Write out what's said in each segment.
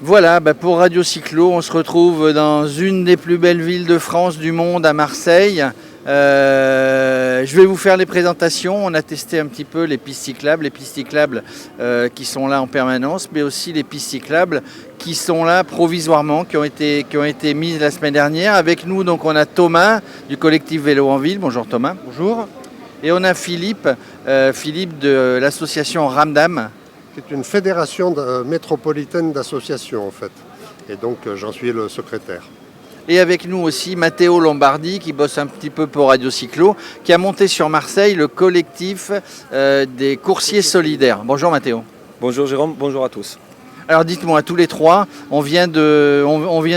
Voilà, pour Radio Cyclo, on se retrouve dans une des plus belles villes de France, du monde, à Marseille. Je vais vous faire les présentations. On a testé un petit peu les pistes cyclables qui sont là en permanence, mais aussi les pistes cyclables qui sont là provisoirement, qui ont été mises la semaine dernière. Avec nous, donc, on a Thomas du collectif Vélo en Ville. Bonjour Thomas. Bonjour. Et on a Philippe de l'association Ramdam. C'est une fédération métropolitaine d'associations en fait. Et donc j'en suis le secrétaire. Et avec nous aussi Matteo Lombardi qui bosse un petit peu pour Radio Cyclo, qui a monté sur Marseille le collectif des coursiers solidaires. Bonjour Matteo. Bonjour Jérôme, bonjour à tous. Alors dites-moi, tous les trois, on vient de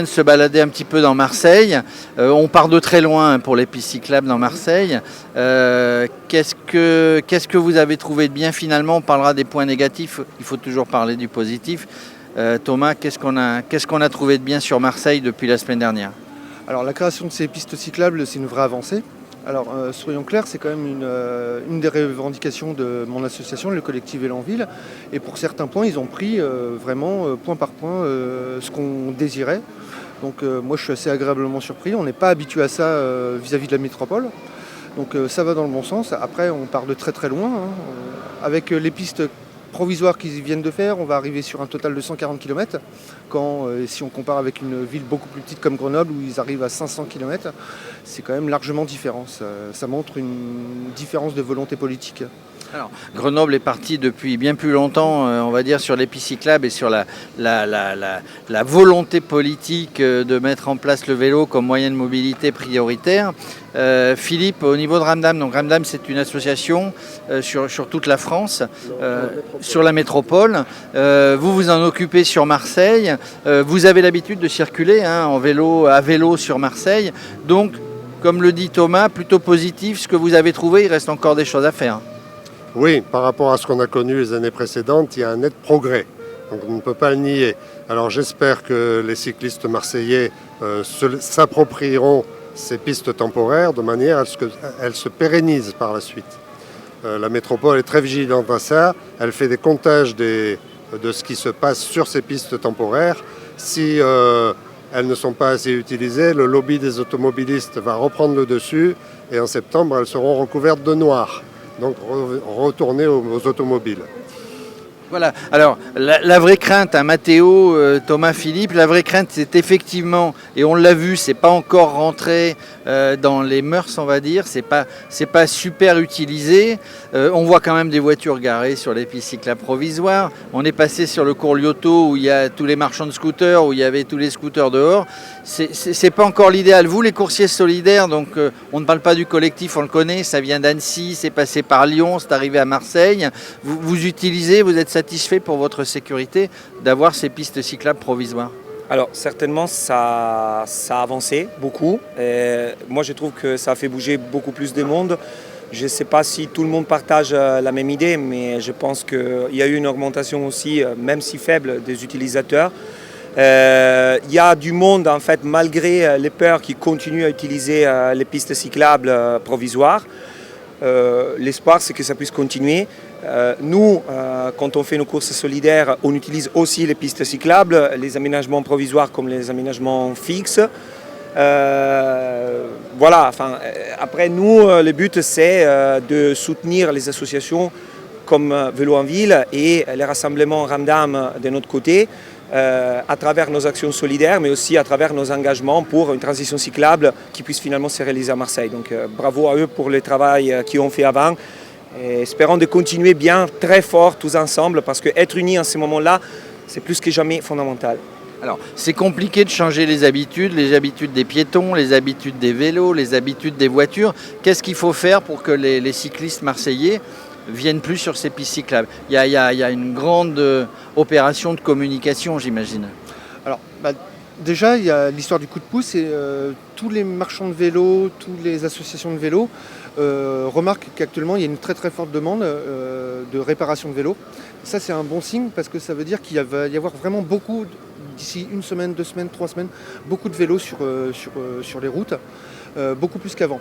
se balader un petit peu dans Marseille. On part de très loin pour les pistes cyclables dans Marseille. Qu'est-ce que vous avez trouvé de bien finalement? On parlera des points négatifs, il faut toujours parler du positif. Thomas, qu'est-ce qu'on a trouvé de bien sur Marseille depuis la semaine dernière? Alors la création de ces pistes cyclables, c'est une vraie avancée. Alors soyons clairs, c'est quand même une des revendications de mon association, le collectif Vélo en Ville. Et pour certains points, ils ont pris vraiment point par point ce qu'on désirait. Donc moi je suis assez agréablement surpris. On n'est pas habitué à ça vis-à-vis de la métropole. Donc ça va dans le bon sens. Après on part de très très loin. Avec les pistes provisoires qu'ils viennent de faire, on va arriver sur un total de 140 km. Quand, si on compare avec une ville beaucoup plus petite comme Grenoble où ils arrivent à 500 km, c'est quand même largement différent. Ça montre une différence de volonté politique. Alors, Grenoble est parti depuis bien plus longtemps, on va dire, sur les pistes cyclables et sur la volonté politique de mettre en place le vélo comme moyen de mobilité prioritaire. Philippe, au niveau de Ramdam, donc Ramdam c'est une association sur toute la France, sur la métropole. Vous vous en occupez sur Marseille. Vous avez l'habitude de circuler à vélo sur Marseille. Donc, comme le dit Thomas, plutôt positif, ce que vous avez trouvé, il reste encore des choses à faire. Oui, par rapport à ce qu'on a connu les années précédentes, il y a un net progrès. Donc on ne peut pas le nier. Alors j'espère que les cyclistes marseillais s'approprieront ces pistes temporaires de manière à ce qu'elles se pérennisent par la suite. La métropole est très vigilante à ça. Elle fait des comptages de ce qui se passe sur ces pistes temporaires. Si elles ne sont pas assez utilisées, le lobby des automobilistes va reprendre le dessus et en septembre, elles seront recouvertes de noir. Donc retourner aux automobiles. Voilà, alors la vraie crainte, Matteo, Thomas, Philippe, la vraie crainte c'est effectivement, et on l'a vu, c'est pas encore rentré dans les mœurs on va dire, c'est pas super utilisé. On voit quand même des voitures garées sur les pistes cyclables provisoires. On est passé sur le cours Lyoto où il y a tous les marchands de scooters, où il y avait tous les scooters dehors. C'est pas encore l'idéal. Vous les coursiers solidaires, donc on ne parle pas du collectif, on le connaît, ça vient d'Annecy, c'est passé par Lyon, c'est arrivé à Marseille. Vous utilisez, vous êtes satisfait pour votre sécurité d'avoir ces pistes cyclables provisoires? Alors certainement ça a avancé beaucoup. Moi je trouve que ça a fait bouger beaucoup plus de monde. Je ne sais pas si tout le monde partage la même idée, mais je pense qu'il y a eu une augmentation aussi, même si faible, des utilisateurs. Il y a du monde en fait, malgré les peurs, qui continuent à utiliser les pistes cyclables provisoires. L'espoir c'est que ça puisse continuer. Nous, quand on fait nos courses solidaires, on utilise aussi les pistes cyclables, les aménagements provisoires comme les aménagements fixes. Voilà, enfin, après nous, le but c'est de soutenir les associations comme Vélo en Ville et les rassemblements Ramdam de notre côté à travers nos actions solidaires, mais aussi à travers nos engagements pour une transition cyclable qui puisse finalement se réaliser à Marseille. Donc bravo à eux pour le travail qu'ils ont fait avant. Et espérons de continuer bien, très fort, tous ensemble, parce qu'être unis en ce moment-là, c'est plus que jamais fondamental. Alors, c'est compliqué de changer les habitudes des piétons, les habitudes des vélos, les habitudes des voitures. Qu'est-ce qu'il faut faire pour que les cyclistes marseillais viennent plus sur ces pistes cyclables? Il y a une grande opération de communication, j'imagine. Alors, déjà, il y a l'histoire du coup de pouce et tous les marchands de vélos, toutes les associations de vélos remarquent qu'actuellement il y a une très très forte demande de réparation de vélos. Ça c'est un bon signe parce que ça veut dire qu'il va y avoir vraiment beaucoup, d'ici une semaine, 2 semaines, 3 semaines, beaucoup de vélos sur les routes, beaucoup plus qu'avant.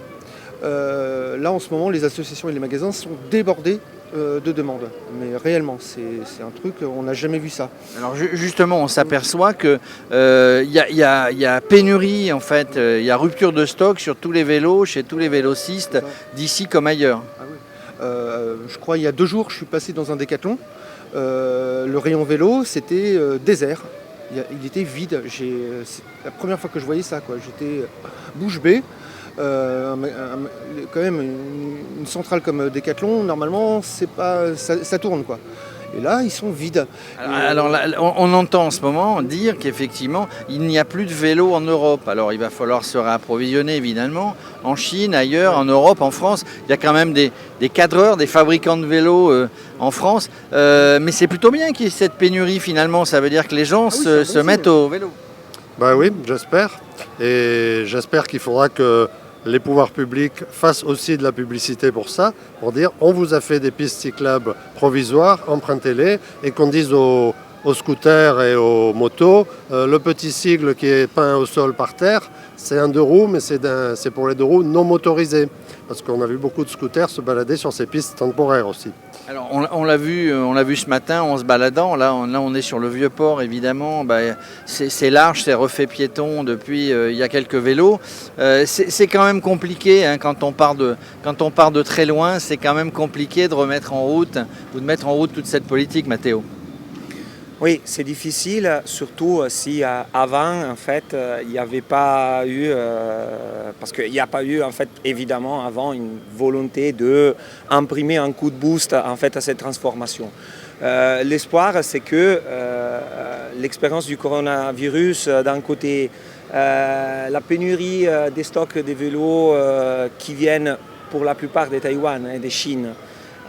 Là en ce moment les associations et les magasins sont débordés de demandes. Mais réellement, c'est un truc, on n'a jamais vu ça. Alors justement, on s'aperçoit que y a pénurie en fait, il y a rupture de stock sur tous les vélos, chez tous les vélocistes, d'ici comme ailleurs. Ah oui. Je crois il y a 2 jours, je suis passé dans un décathlon. Le rayon vélo, c'était désert. Il était vide. C'est la première fois que je voyais ça, quoi. J'étais bouche bée. Quand même, une centrale comme Decathlon, normalement, c'est pas, ça tourne, quoi. Et là, ils sont vides. Alors là, on entend en ce moment dire qu'effectivement, il n'y a plus de vélos en Europe. Alors il va falloir se réapprovisionner évidemment. En Chine, ailleurs, en Europe, en France, il y a quand même des cadreurs, des fabricants de vélos en France. Mais c'est plutôt bien qu'il y ait cette pénurie finalement. Ça veut dire que les gens se mettent au vélo. Ben oui, j'espère. Et j'espère qu'il faudra que les pouvoirs publics fassent aussi de la publicité pour ça, pour dire on vous a fait des pistes cyclables provisoires, empruntez-les, et qu'on dise aux scooters et aux motos, le petit sigle qui est peint au sol par terre, c'est un 2 roues, mais c'est pour les 2 roues non motorisés. Parce qu'on a vu beaucoup de scooters se balader sur ces pistes temporaires aussi. Alors on l'a vu ce matin en se baladant. Là on est sur le Vieux-Port évidemment. C'est large, c'est refait piéton depuis il y a quelques vélos. C'est quand même compliqué hein, quand on part de très loin. C'est quand même compliqué de remettre en route ou de mettre en route toute cette politique, Matteo. Oui, c'est difficile, surtout si avant, en fait, il n'y avait pas eu, parce qu'il n'y a pas eu, en fait, évidemment, avant, une volonté d'imprimer un coup de boost, en fait, à cette transformation. L'espoir, c'est que l'expérience du coronavirus, d'un côté, la pénurie des stocks des vélos qui viennent pour la plupart de Taïwan et de Chine,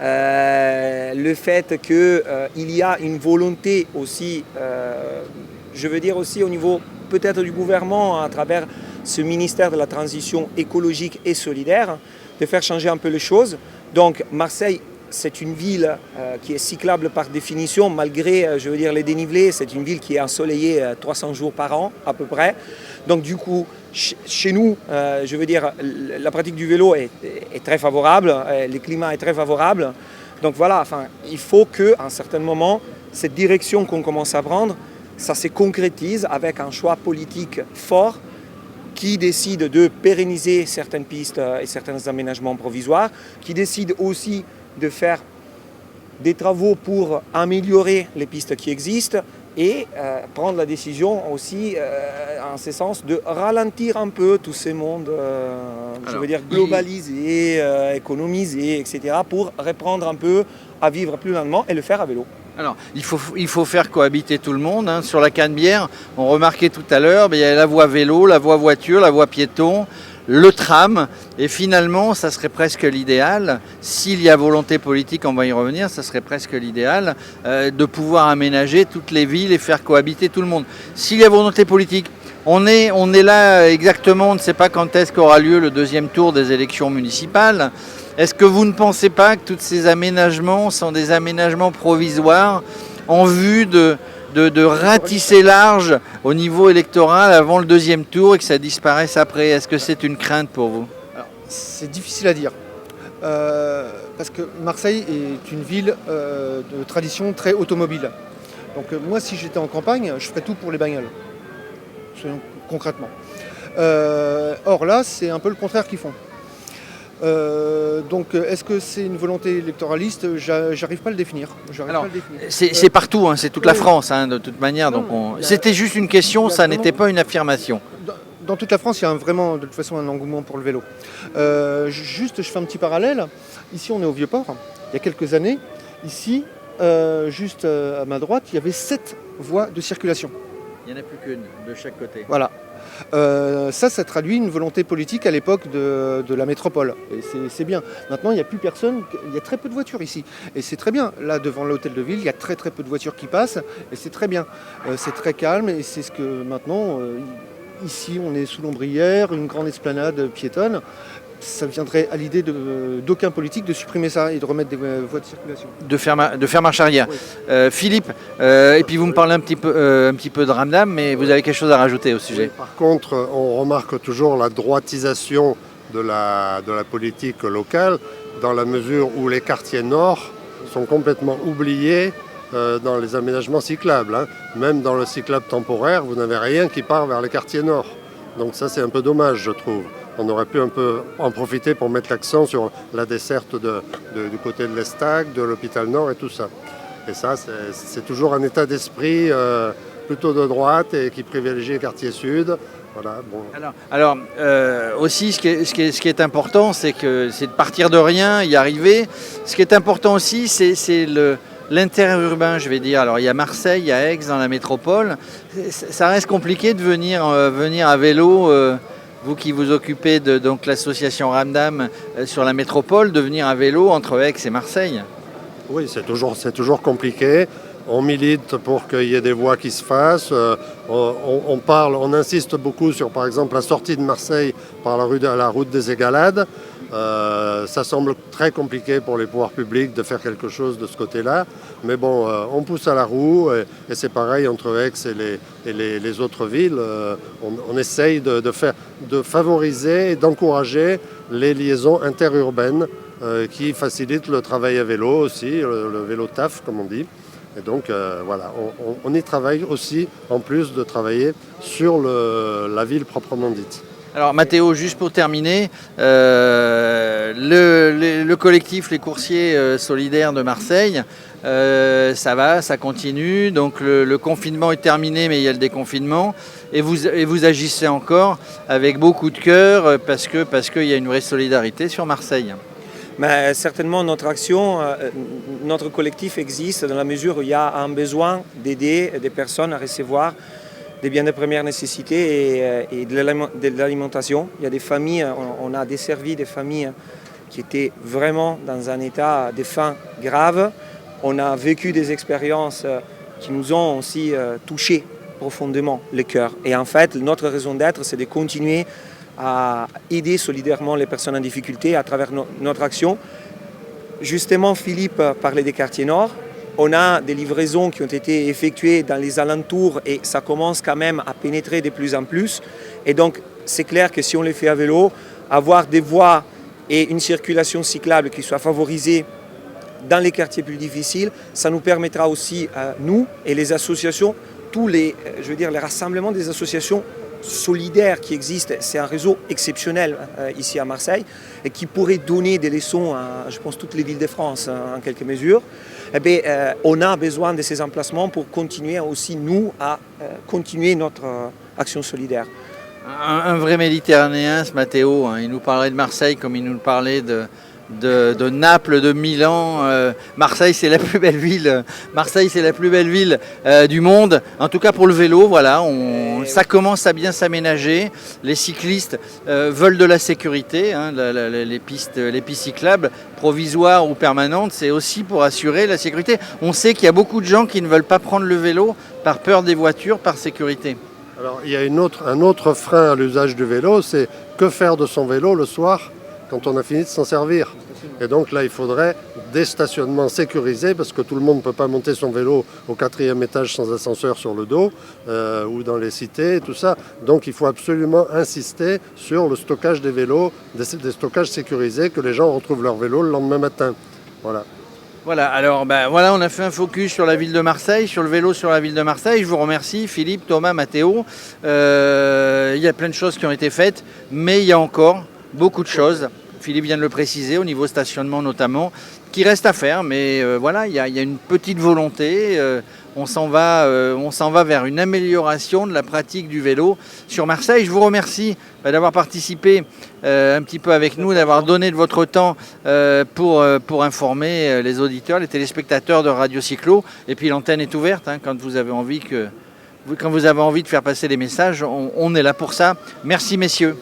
le fait qu'il y a une volonté aussi, je veux dire aussi au niveau peut-être du gouvernement à travers ce ministère de la transition écologique et solidaire, de faire changer un peu les choses. Donc Marseille, c'est une ville qui est cyclable par définition, malgré, je veux dire, les dénivelés. C'est une ville qui est ensoleillée 300 jours par an à peu près. Donc du coup, chez nous, je veux dire, la pratique du vélo est très favorable, le climat est très favorable. Donc voilà, enfin, il faut qu'à un certain moment, cette direction qu'on commence à prendre, ça se concrétise avec un choix politique fort qui décide de pérenniser certaines pistes et certains aménagements provisoires, qui décide aussi de faire des travaux pour améliorer les pistes qui existent et prendre la décision aussi en ce sens de ralentir un peu tous ces mondes, je veux dire globalisés, économisés, etc. pour reprendre un peu à vivre plus lentement et le faire à vélo. Alors, il faut faire cohabiter tout le monde. Hein. Sur la Canebière, on remarquait tout à l'heure, il y a la voie vélo, la voie voiture, la voie piéton, le tram, et finalement, ça serait presque l'idéal, s'il y a volonté politique, on va y revenir, ça serait presque l'idéal de pouvoir aménager toutes les villes et faire cohabiter tout le monde. S'il y a volonté politique, on est là exactement, on ne sait pas quand est-ce qu'aura lieu le 2e tour des élections municipales. Est-ce que vous ne pensez pas que tous ces aménagements sont des aménagements provisoires en vue de ratisser large au niveau électoral avant le 2e tour et que ça disparaisse après? Est-ce que c'est une crainte pour vous? C'est difficile à dire. Parce que Marseille est une ville de tradition très automobile. Donc moi, si j'étais en campagne, je ferais tout pour les bagnoles. Concrètement. Or là, c'est un peu le contraire qu'ils font. Donc est-ce que c'est une volonté électoraliste? J'arrive pas à le définir. Alors, c'est partout, hein, c'est toute la France hein, de toute manière. Donc c'était juste une question, ça n'était pas une affirmation. Dans toute la France, il y a vraiment de toute façon un engouement pour le vélo. Juste, je fais un petit parallèle. Ici, on est au Vieux-Port. Il y a quelques années, ici, juste à ma droite, il y avait 7 voies de circulation. Il n'y en a plus qu'une de chaque côté. Voilà. Ça traduit une volonté politique à l'époque de la métropole. Et c'est bien. Maintenant, il n'y a plus personne, il y a très peu de voitures ici. Et c'est très bien. Là, devant l'hôtel de ville, il y a très très peu de voitures qui passent. Et c'est très bien. C'est très calme. Et c'est ce que maintenant, ici, on est sous l'ombrière, une grande esplanade piétonne. Ça viendrait à l'idée d'aucun politique de supprimer ça et de remettre des voies de circulation. De faire marche arrière. Oui. Philippe, et puis vous me parlez un petit peu de Ramdam, mais vous avez quelque chose à rajouter au sujet? Oui, par contre, on remarque toujours la droitisation de la politique locale, dans la mesure où les quartiers nord sont complètement oubliés dans les aménagements cyclables. Hein. Même dans le cyclable temporaire, vous n'avez rien qui part vers les quartiers nord. Donc ça, c'est un peu dommage, je trouve. On aurait pu un peu en profiter pour mettre l'accent sur la desserte du côté de l'Estac, de l'hôpital Nord et tout ça. Et ça, c'est toujours un état d'esprit plutôt de droite et qui privilégie les quartiers sud. Voilà, bon. Alors aussi, ce qui est important, c'est de partir de rien, y arriver. Ce qui est important aussi, c'est l'interurbain, je vais dire. Alors il y a Marseille, il y a Aix dans la métropole. Ça reste compliqué de venir à vélo. Vous qui vous occupez de donc l'association Ramdam sur la métropole, de venir à vélo entre Aix et Marseille. Oui, c'est toujours compliqué. On milite pour qu'il y ait des voies qui se fassent. On insiste beaucoup sur, par exemple, la sortie de Marseille par la route des Égalades. Ça semble très compliqué pour les pouvoirs publics de faire quelque chose de ce côté-là. Mais bon, on pousse à la roue et c'est pareil entre Aix et les autres villes. On essaye de favoriser et d'encourager les liaisons interurbaines qui facilitent le travail à vélo aussi, le vélo taf comme on dit. Et donc voilà, on y travaille aussi en plus de travailler sur la ville proprement dite. Alors Mathéo, juste pour terminer, le collectif Les Coursiers Solidaires de Marseille, ça continue. Donc le confinement est terminé, mais il y a le déconfinement. Et vous agissez encore avec beaucoup de cœur parce qu'il y a une vraie solidarité sur Marseille. Mais certainement, notre action, notre collectif existe dans la mesure où il y a un besoin d'aider des personnes à recevoir des biens de première nécessité et de l'alimentation. Il y a des familles, on a desservi des familles qui étaient vraiment dans un état de faim grave. On a vécu des expériences qui nous ont aussi touché profondément le cœur. Et en fait, notre raison d'être, c'est de continuer à aider solidairement les personnes en difficulté à travers notre action. Justement, Philippe parlait des quartiers nord. On a des livraisons qui ont été effectuées dans les alentours et ça commence quand même à pénétrer de plus en plus. Et donc, c'est clair que si on les fait à vélo, avoir des voies et une circulation cyclable qui soit favorisée dans les quartiers plus difficiles, ça nous permettra aussi, nous et les associations, les rassemblements des associations solidaires qui existent, c'est un réseau exceptionnel ici à Marseille et qui pourrait donner des leçons à, je pense, toutes les villes de France en quelque mesure. On a besoin de ces emplacements pour continuer aussi, nous, à continuer notre action solidaire. Un vrai Méditerranéen, ce Mathéo, hein. Il nous parlait de Marseille comme il nous parlait de Naples, de Milan. Marseille, c'est la plus belle ville. Marseille, c'est la plus belle ville du monde. En tout cas pour le vélo, voilà, ça commence à bien s'aménager. Les cyclistes veulent de la sécurité. Hein, les pistes cyclables, provisoires ou permanentes, c'est aussi pour assurer la sécurité. On sait qu'il y a beaucoup de gens qui ne veulent pas prendre le vélo par peur des voitures, par sécurité. Alors il y a un autre frein à l'usage du vélo, c'est que faire de son vélo le soir quand on a fini de s'en servir. Et donc là, il faudrait des stationnements sécurisés parce que tout le monde ne peut pas monter son vélo au 4e étage sans ascenseur sur le dos ou dans les cités et tout ça. Donc il faut absolument insister sur le stockage des vélos, des stockages sécurisés, que les gens retrouvent leur vélo le lendemain matin. Voilà. Voilà, alors voilà, on a fait un focus sur la ville de Marseille, sur le vélo sur la ville de Marseille. Je vous remercie, Philippe, Thomas, Mathéo. Il y a plein de choses qui ont été faites, mais il y a encore beaucoup de choses. Philippe vient de le préciser, au niveau stationnement notamment, qui reste à faire, mais voilà, il y a une petite volonté. On s'en va vers une amélioration de la pratique du vélo sur Marseille. Je vous remercie d'avoir participé un petit peu avec nous, d'avoir donné de votre temps pour informer les auditeurs, les téléspectateurs de Radio Cyclo. Et puis l'antenne est ouverte, hein, quand vous avez envie de faire passer les messages, on est là pour ça. Merci messieurs.